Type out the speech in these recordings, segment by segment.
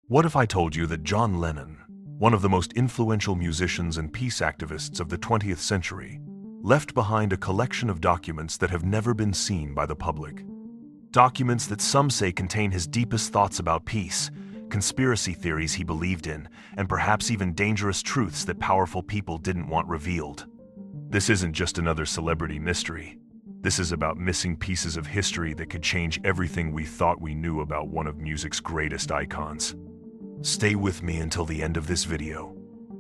What if I told you that John Lennon, one of the most influential musicians and peace activists of the 20th century, left behind a collection of documents that have never been seen by the public? Documents that some say contain his deepest thoughts about peace, conspiracy theories he believed in, and perhaps even dangerous truths that powerful people didn't want revealed. This isn't just another celebrity mystery. This is about missing pieces of history that could change everything we thought we knew about one of music's greatest icons. Stay with me until the end of this video,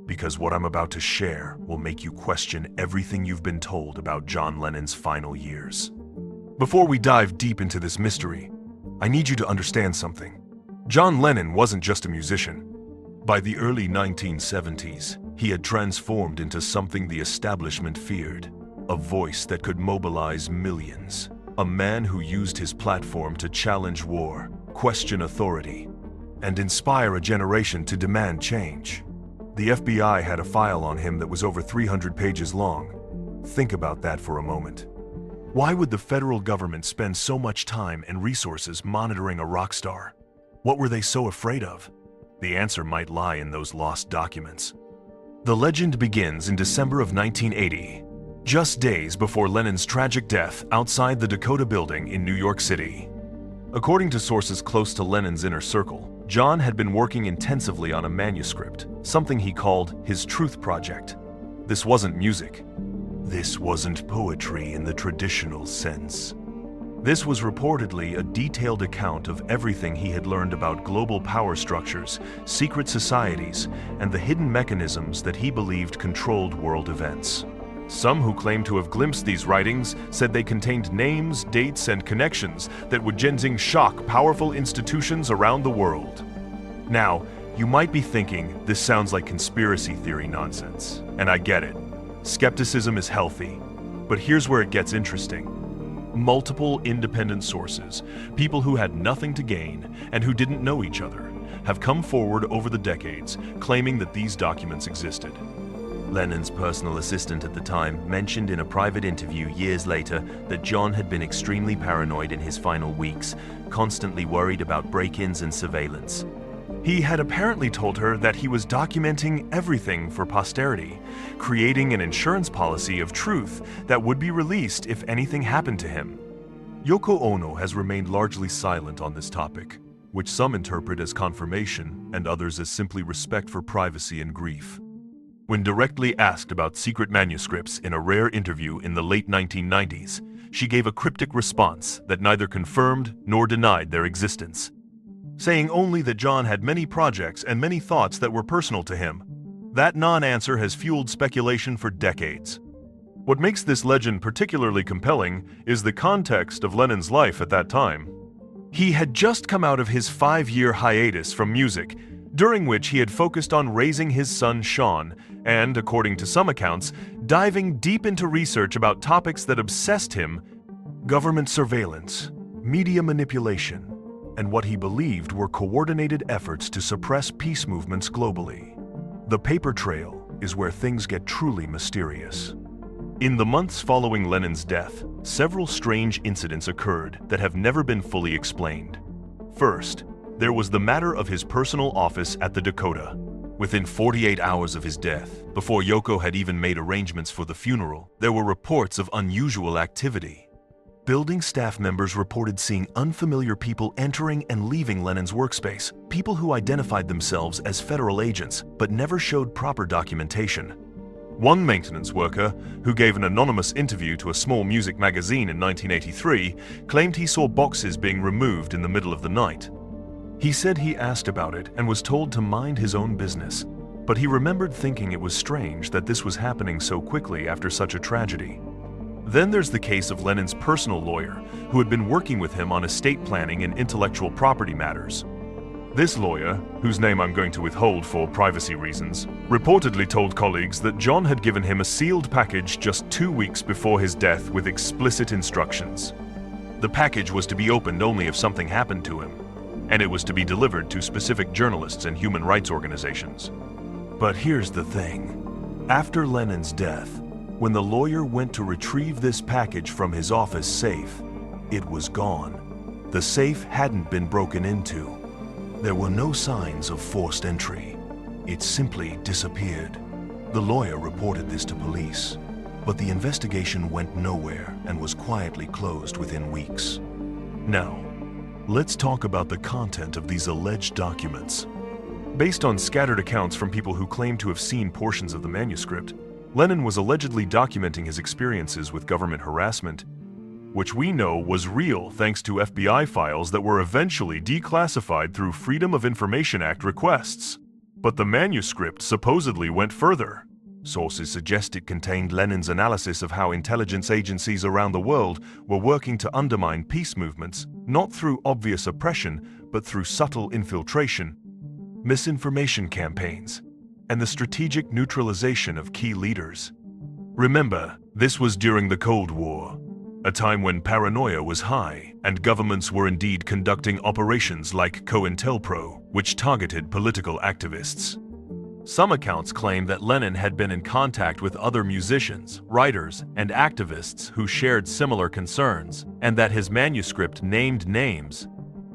because what I'm about to share will make you question everything you've been told about John Lennon's final years. Before we dive deep into this mystery, I need you to understand something. John Lennon wasn't just a musician. By the early 1970s, he had transformed into something the establishment feared, a voice that could mobilize millions, a man who used his platform to challenge war, question authority, and inspire a generation to demand change. The FBI had a file on him that was over 300 pages long. Think about that for a moment. Why would the federal government spend so much time and resources monitoring a rock star? What were they so afraid of? The answer might lie in those lost documents. The legend begins in December of 1980, just days before Lennon's tragic death outside the Dakota Building in New York City. According to sources close to Lennon's inner circle, John had been working intensively on a manuscript, something he called his Truth Project. This wasn't music. This wasn't poetry in the traditional sense. This was reportedly a detailed account of everything he had learned about global power structures, secret societies, and the hidden mechanisms that he believed controlled world events. Some who claimed to have glimpsed these writings said they contained names, dates, and connections that would shock powerful institutions around the world. Now, you might be thinking this sounds like conspiracy theory nonsense, and I get it. Skepticism is healthy, but here's where it gets interesting. Multiple independent sources, people who had nothing to gain and who didn't know each other, have come forward over the decades claiming that these documents existed. Lennon's personal assistant at the time mentioned in a private interview years later that John had been extremely paranoid in his final weeks, constantly worried about break-ins and surveillance. He had apparently told her that he was documenting everything for posterity, creating an insurance policy of truth that would be released if anything happened to him. Yoko Ono has remained largely silent on this topic, which some interpret as confirmation and others as simply respect for privacy and grief. When directly asked about secret manuscripts in a rare interview in the late 1990s, she gave a cryptic response that neither confirmed nor denied their existence, saying only that John had many projects and many thoughts that were personal to him. That non-answer has fueled speculation for decades. What makes this legend particularly compelling is the context of Lennon's life at that time. He had just come out of his 5-year hiatus from music, during which he had focused on raising his son Sean and, according to some accounts, diving deep into research about topics that obsessed him: government surveillance, media manipulation, and what he believed were coordinated efforts to suppress peace movements globally. The paper trail is where things get truly mysterious. In the months following Lennon's death, several strange incidents occurred that have never been fully explained. First, there was the matter of his personal office at the Dakota. Within 48 hours of his death, before Yoko had even made arrangements for the funeral, there were reports of unusual activity. Building staff members reported seeing unfamiliar people entering and leaving Lennon's workspace, people who identified themselves as federal agents but never showed proper documentation. One maintenance worker, who gave an anonymous interview to a small music magazine in 1983, claimed he saw boxes being removed in the middle of the night. He said he asked about it and was told to mind his own business, but he remembered thinking it was strange that this was happening so quickly after such a tragedy. Then there's the case of Lennon's personal lawyer, who had been working with him on estate planning and intellectual property matters. This lawyer, whose name I'm going to withhold for privacy reasons, reportedly told colleagues that John had given him a sealed package just 2 weeks before his death with explicit instructions. The package was to be opened only if something happened to him, and it was to be delivered to specific journalists and human rights organizations. But here's the thing. After Lennon's death, when the lawyer went to retrieve this package from his office safe, it was gone. The safe hadn't been broken into. There were no signs of forced entry. It simply disappeared. The lawyer reported this to police, but the investigation went nowhere and was quietly closed within weeks. Now, let's talk about the content of these alleged documents. Based on scattered accounts from people who claim to have seen portions of the manuscript, Lennon was allegedly documenting his experiences with government harassment, which we know was real thanks to FBI files that were eventually declassified through Freedom of Information Act requests. But the manuscript supposedly went further. Sources suggest it contained Lennon's analysis of how intelligence agencies around the world were working to undermine peace movements, not through obvious oppression, but through subtle infiltration, misinformation campaigns, and the strategic neutralization of key leaders. Remember, this was during the Cold War, a time when paranoia was high and governments were indeed conducting operations like COINTELPRO, which targeted political activists. Some accounts claim that Lennon had been in contact with other musicians, writers, and activists who shared similar concerns, and that his manuscript named names,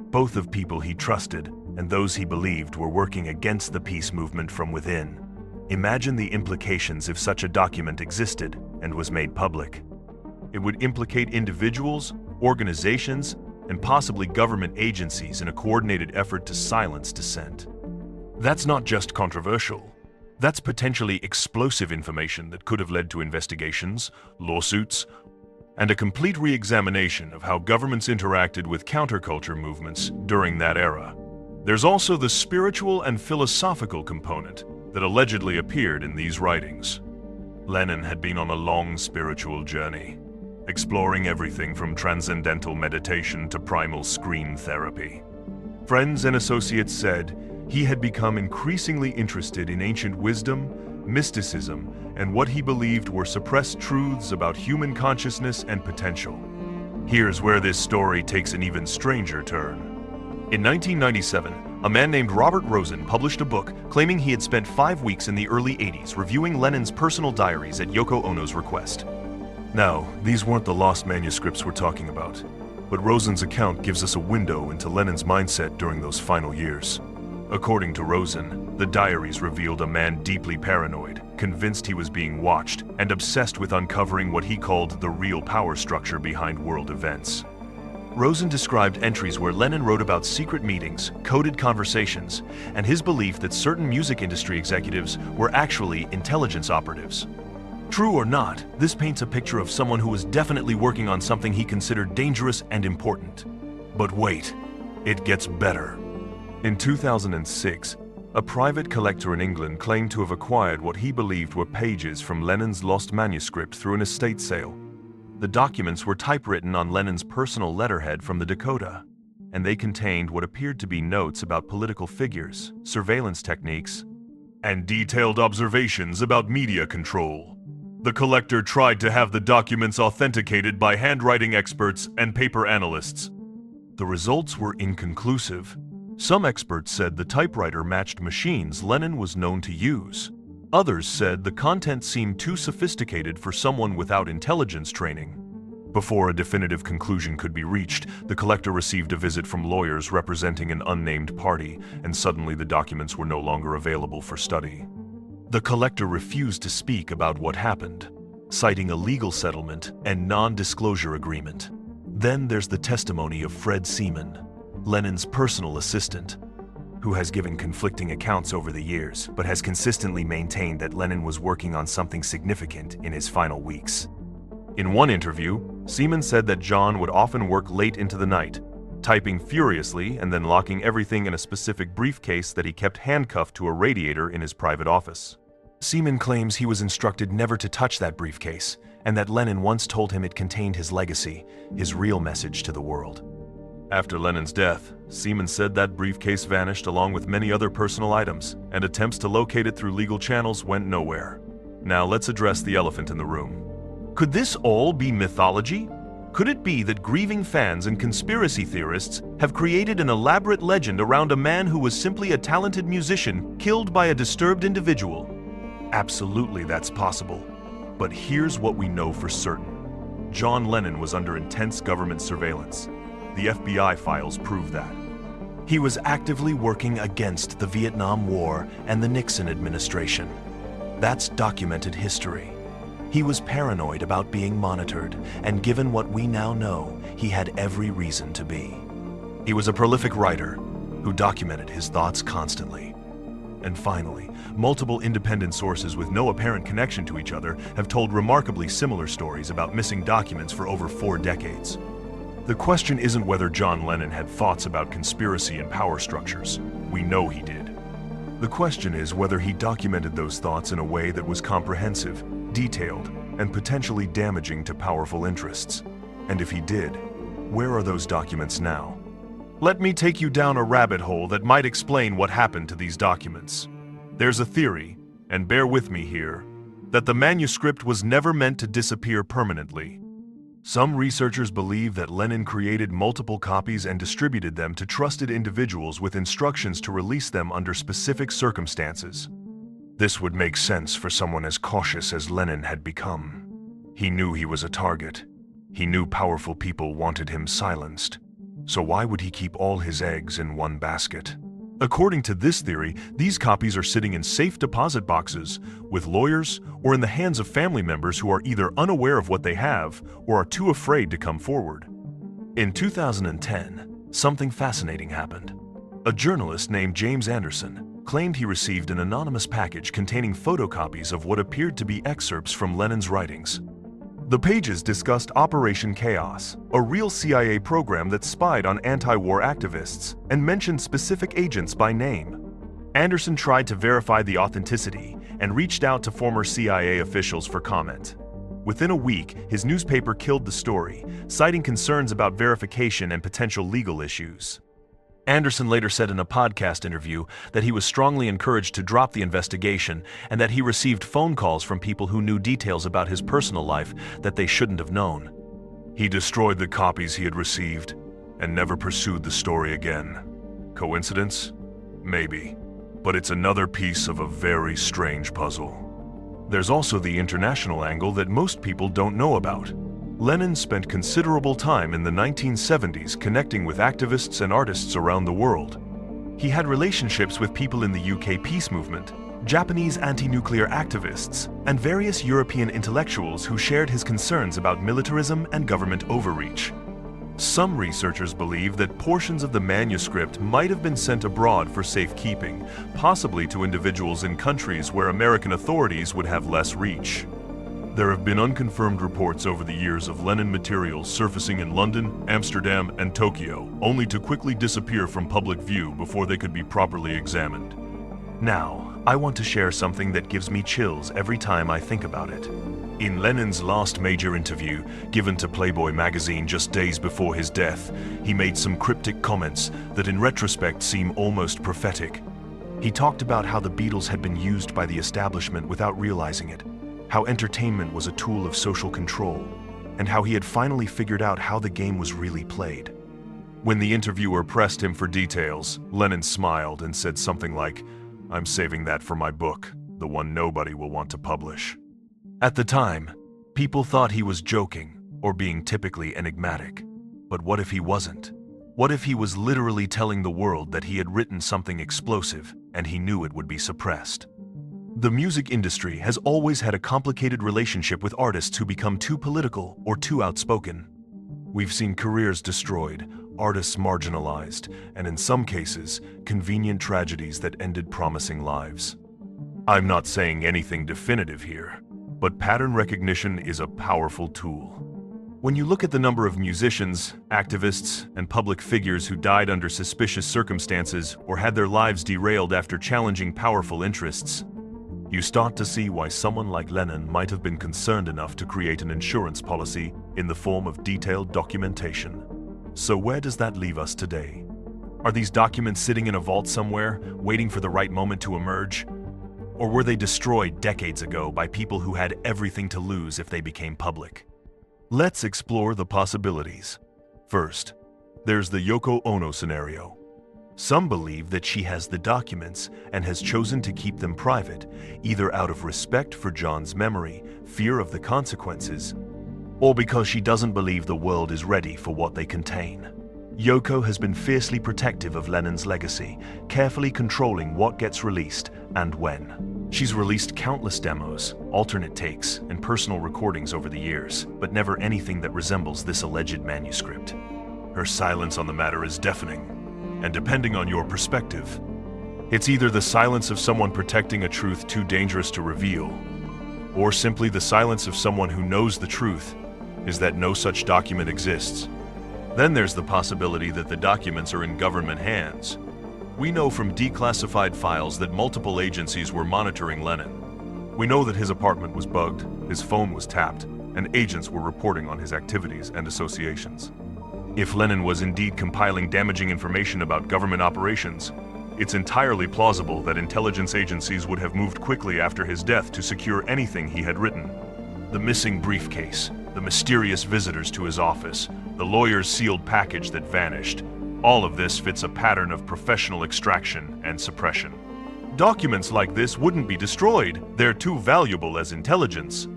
both of people he trusted and those he believed were working against the peace movement from within. Imagine the implications if such a document existed and was made public. It would implicate individuals, organizations, and possibly government agencies in a coordinated effort to silence dissent. That's not just controversial. That's potentially explosive information that could have led to investigations, lawsuits, and a complete re-examination of how governments interacted with counterculture movements during that era. There's also the spiritual and philosophical component that allegedly appeared in these writings. Lennon had been on a long spiritual journey, exploring everything from transcendental meditation to primal scream therapy. Friends and associates said he had become increasingly interested in ancient wisdom, mysticism, and what he believed were suppressed truths about human consciousness and potential. Here's where this story takes an even stranger turn. In 1997, a man named Robert Rosen published a book claiming he had spent 5 weeks in the early 80s reviewing Lennon's personal diaries at Yoko Ono's request. Now, these weren't the lost manuscripts we're talking about, but Rosen's account gives us a window into Lennon's mindset during those final years. According to Rosen, the diaries revealed a man deeply paranoid, convinced he was being watched, and obsessed with uncovering what he called the real power structure behind world events. Rosen described entries where Lennon wrote about secret meetings, coded conversations, and his belief that certain music industry executives were actually intelligence operatives. True or not, this paints a picture of someone who was definitely working on something he considered dangerous and important. But wait, it gets better. In 2006, a private collector in England claimed to have acquired what he believed were pages from Lennon's lost manuscript through an estate sale. The documents were typewritten on Lennon's personal letterhead from the Dakota, and they contained what appeared to be notes about political figures, surveillance techniques, and detailed observations about media control. The collector tried to have the documents authenticated by handwriting experts and paper analysts. The results were inconclusive. Some experts said the typewriter matched machines Lennon was known to use. Others said the content seemed too sophisticated for someone without intelligence training. Before a definitive conclusion could be reached, the collector received a visit from lawyers representing an unnamed party, and suddenly the documents were no longer available for study. The collector refused to speak about what happened, citing a legal settlement and non-disclosure agreement. Then there's the testimony of Fred Seaman, Lennon's personal assistant, who has given conflicting accounts over the years, but has consistently maintained that Lennon was working on something significant in his final weeks. In one interview, Seaman said that John would often work late into the night, typing furiously and then locking everything in a specific briefcase that he kept handcuffed to a radiator in his private office. Seaman claims he was instructed never to touch that briefcase, and that Lennon once told him it contained his legacy, his real message to the world. After Lennon's death, Seaman said that briefcase vanished along with many other personal items, and attempts to locate it through legal channels went nowhere. Now let's address the elephant in the room. Could this all be mythology? Could it be that grieving fans and conspiracy theorists have created an elaborate legend around a man who was simply a talented musician killed by a disturbed individual? Absolutely, that's possible. But here's what we know for certain. John Lennon was under intense government surveillance. The FBI files prove that. He was actively working against the Vietnam War and the Nixon administration. That's documented history. He was paranoid about being monitored, and given what we now know, he had every reason to be. He was a prolific writer who documented his thoughts constantly. And finally, multiple independent sources with no apparent connection to each other have told remarkably similar stories about missing documents for over 4 decades. The question isn't whether John Lennon had thoughts about conspiracy and power structures. We know he did. The question is whether he documented those thoughts in a way that was comprehensive, detailed, and potentially damaging to powerful interests. And if he did, where are those documents now? Let me take you down a rabbit hole that might explain what happened to these documents. There's a theory, and bear with me here, that the manuscript was never meant to disappear permanently. Some researchers believe that Lennon created multiple copies and distributed them to trusted individuals with instructions to release them under specific circumstances. This would make sense for someone as cautious as Lennon had become. He knew he was a target. He knew powerful people wanted him silenced. So why would he keep all his eggs in one basket? According to this theory, these copies are sitting in safe deposit boxes, with lawyers, or in the hands of family members who are either unaware of what they have or are too afraid to come forward. In 2010, something fascinating happened. A journalist named James Anderson claimed he received an anonymous package containing photocopies of what appeared to be excerpts from Lennon's writings. The pages discussed Operation Chaos, a real CIA program that spied on anti-war activists and mentioned specific agents by name. Anderson tried to verify the authenticity and reached out to former CIA officials for comment. Within a week, his newspaper killed the story, citing concerns about verification and potential legal issues. Anderson later said in a podcast interview that he was strongly encouraged to drop the investigation and that he received phone calls from people who knew details about his personal life that they shouldn't have known. He destroyed the copies he had received and never pursued the story again. Coincidence? Maybe. But it's another piece of a very strange puzzle. There's also the international angle that most people don't know about. Lennon spent considerable time in the 1970s connecting with activists and artists around the world. He had relationships with people in the UK peace movement, Japanese anti-nuclear activists, and various European intellectuals who shared his concerns about militarism and government overreach. Some researchers believe that portions of the manuscript might have been sent abroad for safekeeping, possibly to individuals in countries where American authorities would have less reach. There have been unconfirmed reports over the years of Lennon materials surfacing in London, Amsterdam, and Tokyo, only to quickly disappear from public view before they could be properly examined. Now, I want to share something that gives me chills every time I think about it. In Lennon's last major interview, given to Playboy magazine just days before his death, he made some cryptic comments that in retrospect seem almost prophetic. He talked about how the Beatles had been used by the establishment without realizing it, how entertainment was a tool of social control, and how he had finally figured out how the game was really played. When the interviewer pressed him for details, Lennon smiled and said something like, "I'm saving that for my book, the one nobody will want to publish." At the time, people thought he was joking or being typically enigmatic. But what if he wasn't? What if he was literally telling the world that he had written something explosive and he knew it would be suppressed? The music industry has always had a complicated relationship with artists who become too political or too outspoken. We've seen careers destroyed, artists marginalized, and in some cases, convenient tragedies that ended promising lives. I'm not saying anything definitive here, but pattern recognition is a powerful tool. When you look at the number of musicians, activists, and public figures who died under suspicious circumstances or had their lives derailed after challenging powerful interests, you start to see why someone like Lennon might have been concerned enough to create an insurance policy in the form of detailed documentation. So where does that leave us today? Are these documents sitting in a vault somewhere, waiting for the right moment to emerge? Or were they destroyed decades ago by people who had everything to lose if they became public? Let's explore the possibilities. First, there's the Yoko Ono scenario. Some believe that she has the documents and has chosen to keep them private, either out of respect for John's memory, fear of the consequences, or because she doesn't believe the world is ready for what they contain. Yoko has been fiercely protective of Lennon's legacy, carefully controlling what gets released and when. She's released countless demos, alternate takes, and personal recordings over the years, but never anything that resembles this alleged manuscript. Her silence on the matter is deafening, and depending on your perspective, it's either the silence of someone protecting a truth too dangerous to reveal, or simply the silence of someone who knows the truth is that no such document exists. Then there's the possibility that the documents are in government hands. We know from declassified files that multiple agencies were monitoring Lennon. We know that his apartment was bugged, his phone was tapped, and agents were reporting on his activities and associations. If Lennon was indeed compiling damaging information about government operations, it's entirely plausible that intelligence agencies would have moved quickly after his death to secure anything he had written. The missing briefcase, the mysterious visitors to his office, the lawyer's sealed package that vanished. All of this fits a pattern of professional extraction and suppression. Documents like this wouldn't be destroyed. They're too valuable as intelligence.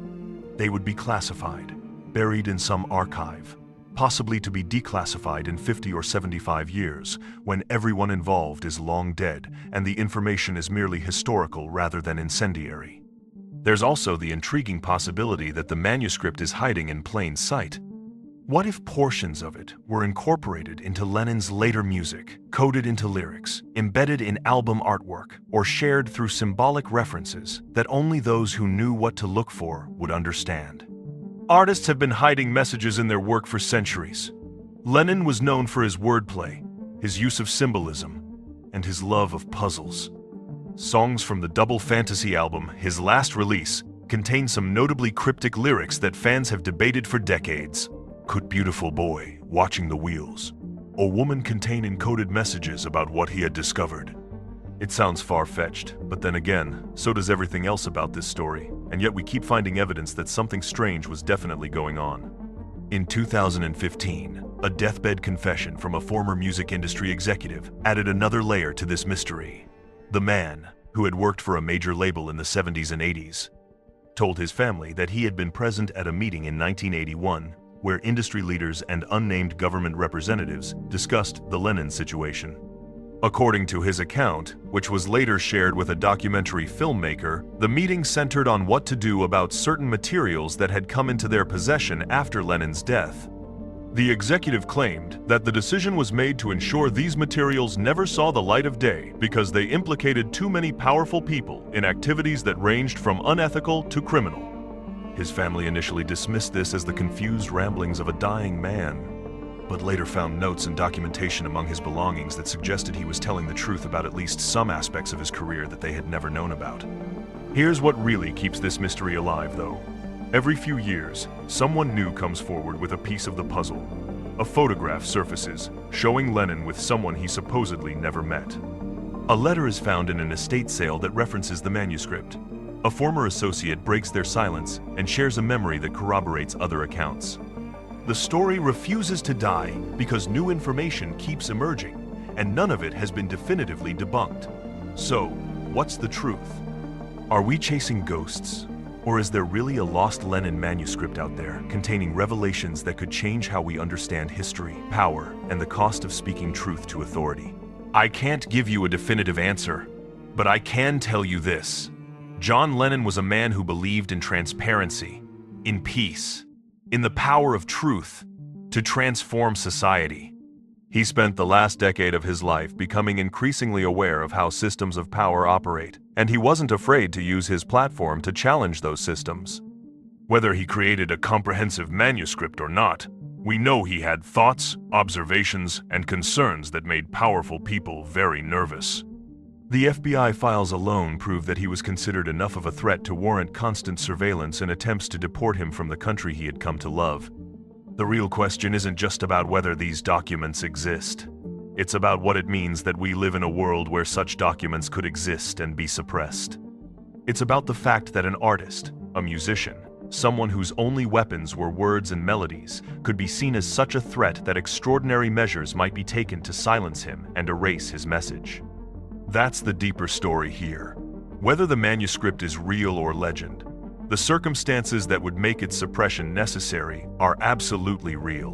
They would be classified, buried in some archive, possibly to be declassified in 50 or 75 years, when everyone involved is long dead and the information is merely historical rather than incendiary. There's also the intriguing possibility that the manuscript is hiding in plain sight. What if portions of it were incorporated into Lennon's later music, coded into lyrics, embedded in album artwork, or shared through symbolic references that only those who knew what to look for would understand? Artists have been hiding messages in their work for centuries. Lennon was known for his wordplay, his use of symbolism, and his love of puzzles. Songs from the Double Fantasy album, his last release, contain some notably cryptic lyrics that fans have debated for decades. Could beautiful boy, watching the wheels, or woman contain encoded messages about what he had discovered? It sounds far-fetched, but then again, so does everything else about this story, and yet we keep finding evidence that something strange was definitely going on. In 2015, a deathbed confession from a former music industry executive added another layer to this mystery. The man, who had worked for a major label in the 70s and 80s, told his family that he had been present at a meeting in 1981 where industry leaders and unnamed government representatives discussed the Lennon situation. According to his account, which was later shared with a documentary filmmaker, the meeting centered on what to do about certain materials that had come into their possession after Lennon's death. The executive claimed that the decision was made to ensure these materials never saw the light of day because they implicated too many powerful people in activities that ranged from unethical to criminal. His family initially dismissed this as the confused ramblings of a dying man, but later found notes and documentation among his belongings that suggested he was telling the truth about at least some aspects of his career that they had never known about. Here's what really keeps this mystery alive, though. Every few years, someone new comes forward with a piece of the puzzle. A photograph surfaces, showing Lennon with someone he supposedly never met. A letter is found in an estate sale that references the manuscript. A former associate breaks their silence and shares a memory that corroborates other accounts. The story refuses to die because new information keeps emerging, and none of it has been definitively debunked. So, what's the truth? Are we chasing ghosts? Or is there really a lost Lennon manuscript out there containing revelations that could change how we understand history, power, and the cost of speaking truth to authority? I can't give you a definitive answer, but I can tell you this. John Lennon was a man who believed in transparency, in peace, in the power of truth to transform society. He spent the last decade of his life becoming increasingly aware of how systems of power operate, and he wasn't afraid to use his platform to challenge those systems. Whether he created a comprehensive manuscript or not, we know he had thoughts, observations, and concerns that made powerful people very nervous. The FBI files alone prove that he was considered enough of a threat to warrant constant surveillance and attempts to deport him from the country he had come to love. The real question isn't just about whether these documents exist. It's about what it means that we live in a world where such documents could exist and be suppressed. It's about the fact that an artist, a musician, someone whose only weapons were words and melodies, could be seen as such a threat that extraordinary measures might be taken to silence him and erase his message. That's the deeper story here. Whether the manuscript is real or legend, the circumstances that would make its suppression necessary are absolutely real.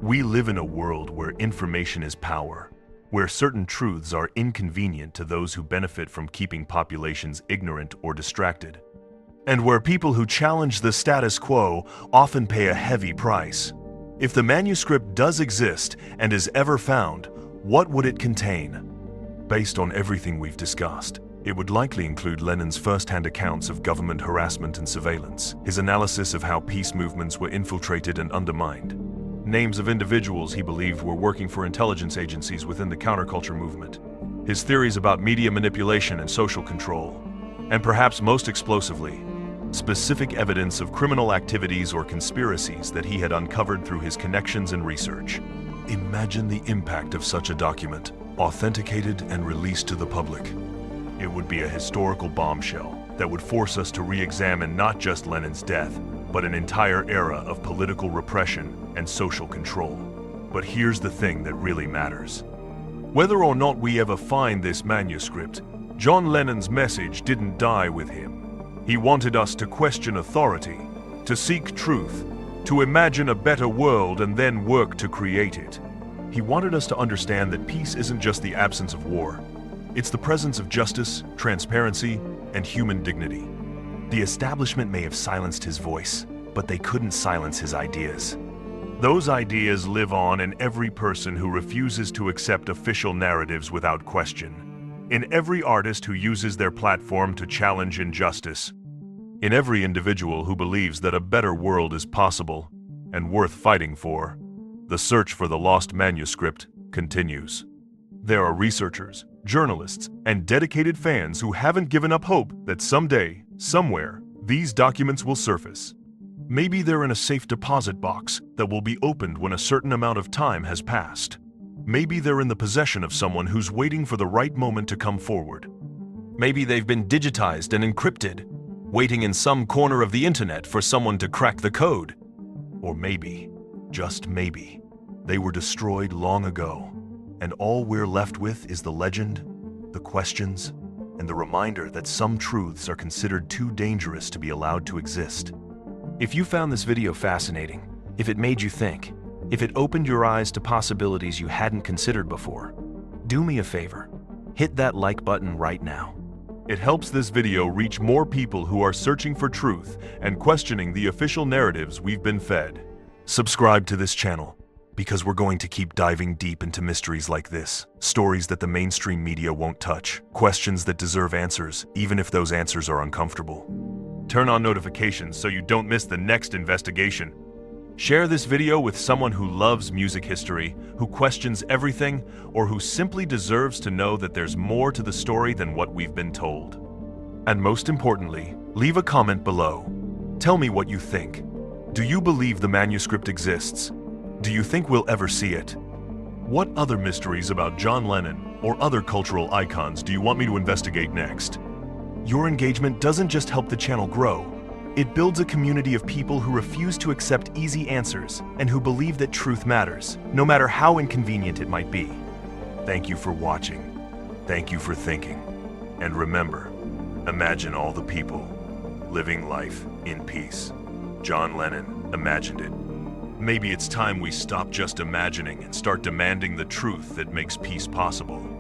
We live in a world where information is power, where certain truths are inconvenient to those who benefit from keeping populations ignorant or distracted, and where people who challenge the status quo often pay a heavy price. If the manuscript does exist and is ever found, what would it contain? Based on everything we've discussed, it would likely include Lennon's first-hand accounts of government harassment and surveillance, his analysis of how peace movements were infiltrated and undermined, names of individuals he believed were working for intelligence agencies within the counterculture movement, his theories about media manipulation and social control, and perhaps most explosively, specific evidence of criminal activities or conspiracies that he had uncovered through his connections and research. Imagine the impact of such a document, authenticated and released to the public. It would be a historical bombshell that would force us to re-examine not just Lennon's death, but an entire era of political repression and social control. But here's the thing that really matters. Whether or not we ever find this manuscript, John Lennon's message didn't die with him. He wanted us to question authority, to seek truth, to imagine a better world and then work to create it. He wanted us to understand that peace isn't just the absence of war. It's the presence of justice, transparency, and human dignity. The establishment may have silenced his voice, but they couldn't silence his ideas. Those ideas live on in every person who refuses to accept official narratives without question, in every artist who uses their platform to challenge injustice, in every individual who believes that a better world is possible and worth fighting for. The search for the lost manuscript continues. There are researchers, journalists, and dedicated fans who haven't given up hope that someday, somewhere, these documents will surface. Maybe they're in a safe deposit box that will be opened when a certain amount of time has passed. Maybe they're in the possession of someone who's waiting for the right moment to come forward. Maybe they've been digitized and encrypted, waiting in some corner of the internet for someone to crack the code. Or maybe, just maybe, they were destroyed long ago, and all we're left with is the legend, the questions, and the reminder that some truths are considered too dangerous to be allowed to exist. If you found this video fascinating, if it made you think, if it opened your eyes to possibilities you hadn't considered before, do me a favor, hit that like button right now. It helps this video reach more people who are searching for truth and questioning the official narratives we've been fed. Subscribe to this channel, because we're going to keep diving deep into mysteries like this, stories that the mainstream media won't touch, questions that deserve answers, even if those answers are uncomfortable. Turn on notifications so you don't miss the next investigation. Share this video with someone who loves music history, who questions everything, or who simply deserves to know that there's more to the story than what we've been told. And most importantly, leave a comment below. Tell me what you think. Do you believe the manuscript exists? Do you think we'll ever see it? What other mysteries about John Lennon or other cultural icons do you want me to investigate next? Your engagement doesn't just help the channel grow, it builds a community of people who refuse to accept easy answers and who believe that truth matters, no matter how inconvenient it might be. Thank you for watching. Thank you for thinking. And remember, imagine all the people living life in peace. John Lennon imagined it. Maybe it's time we stop just imagining and start demanding the truth that makes peace possible.